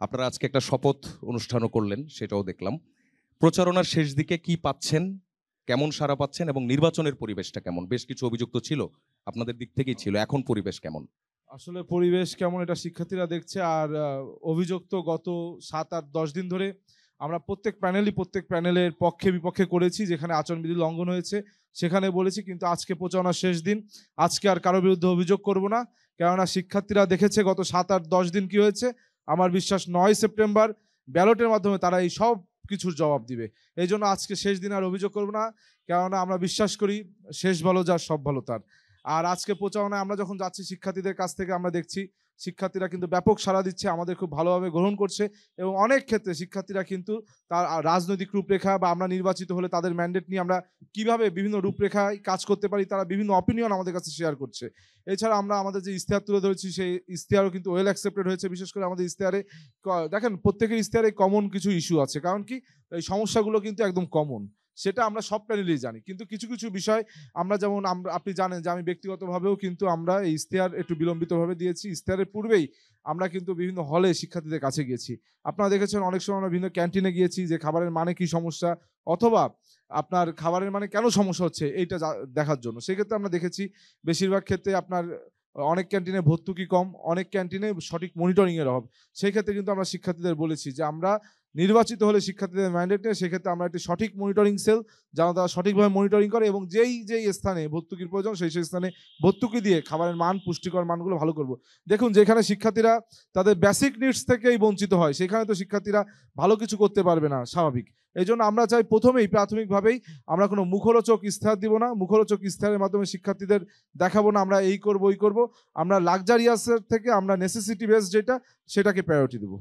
আপনারা আজকে একটা শপথ অনুষ্ঠানও করলেন, সেটাও দেখলাম। প্রচারণার শেষ দিকে কি পাচ্ছেন? কেমন সাড়া পাচ্ছেন এবং নির্বাচনের পরিবেশটা কেমন? বেশ কিছু অভিযোগ তো ছিল। আপনাদের দিক থেকেই ছিল। এখন পরিবেশ কেমন? আসলে পরিবেশ কেমন এটা শিক্ষার্থীরা দেখছে। আর অভিযোগ তো গত ৭, ৮, ১০ দিন ধরে আমরা প্রত্যেক প্যানেলের পক্ষে বিপক্ষে করেছি। যেখানে আচরণবিধি লঙ্ঘন হয়েছে সেখানে বলেছি। কিন্তু আজকে প্রচারণার শেষ দিন। আজকে আর কারো বিরুদ্ধে অভিযোগ করব না। কেননা শিক্ষার্থীরা দেখেছে গত ৭, ৮, ১০ দিন কি হয়েছে। আমার বিশ্বাস ৯ সেপ্টেম্বর ব্যালটের মাধ্যমে তারা এই সব কিছুর জবাব দিবে। এইজন্য আজকে শেষ দিন আর অভিযোগ করব না। কেননা আমরা বিশ্বাস করি শেষ ভালো যার সব ভালো তার। আর আজকে প্রচারণায় আমরা যখন যাচ্ছি শিক্ষার্থীদের কাছ থেকে আমরা দেখছি শিক্ষার্থীরা কিন্তু ব্যাপক সাড়া দিচ্ছে, আমাদের খুব ভালোভাবে গ্রহণ করছে এবং অনেক ক্ষেত্রে শিক্ষার্থীরা কিন্তু তার রাজনৈতিক রূপরেখা বা আমরা নির্বাচিত হলে তাদের ম্যান্ডেট নিয়ে আমরা কিভাবে বিভিন্ন রূপরেখায় কাজ করতে পারি তারা বিভিন্ন অপিনিয়ন আমাদের কাছে শেয়ার করছে। এছাড়া আমরা আমাদের যে ইশতেহার তুলে ধরেছি সেই ইশতেহারও কিন্তু ওয়েল অ্যাকসেপ্টেড হয়েছে। বিশেষ করে আমাদের ইশতেহারে দেখেন প্রত্যেকের ইশতেহারে কমন কিছু ইস্যু আছে, কারণ কি এই সমস্যাগুলো কিন্তু একদম কমন, সেটা আমরা সব প্যানেলেই জানি। কিন্তু কিছু কিছু বিষয় আমরা যেমন আপনি জানেন যে আমি ব্যক্তিগতভাবেও কিন্তু আমরা এই ইশতেহার একটু বিলম্বিতভাবে দিয়েছি। ইশতেহারের পূর্বেই আমরা কিন্তু বিভিন্ন হলে শিক্ষার্থীদের কাছে গিয়েছি। আপনারা দেখেছেন অনেক সময় আমরা বিভিন্ন ক্যান্টিনে গিয়েছি যে খাবারের মানে কি সমস্যা, অথবা আপনার খাবারের মানে কেন সমস্যা হচ্ছে এইটা দেখার জন্য। সেক্ষেত্রে আমরা দেখেছি বেশিরভাগ ক্ষেত্রে আপনার অনেক ক্যান্টিনে ভর্তুকি কম, অনেক ক্যান্টিনে সঠিক মনিটরিং এর অভাব। সেই ক্ষেত্রে কিন্তু আমরা শিক্ষার্থীদের বলেছি যে আমরা নির্বাচিত হলে শিক্ষার্থীদের ম্যান্ডেট নিয়ে সেক্ষেত্রে আমরা একটি সঠিক মনিটরিং সেল যেন তারা সঠিকভাবে মনিটরিং করে এবং যেই স্থানে ভর্তুকির প্রয়োজন সেই স্থানে ভর্তুকি দিয়ে খাবারের মান, পুষ্টিকর মানগুলো ভালো করব। দেখুন যেখানে শিক্ষার্থীরা তাদের বেসিক নিডস থেকেই বঞ্চিত হয় সেখানে তো শিক্ষার্থীরা ভালো কিছু করতে পারবে না, স্বাভাবিক। এই জন্য আমরা চাই প্রথমেই প্রাথমিকভাবেই আমরা কোনো মুখরোচক ইশতেহার দিব না। মুখরোচক ইশতেহারের মাধ্যমে শিক্ষার্থীদের দেখাবো না আমরা এই করব ওই করব। আমরা লাক্সারিয়াসের থেকে আমরা নেসেসিটি বেসড যেটা সেটাকে প্রায়োরিটি দেবো।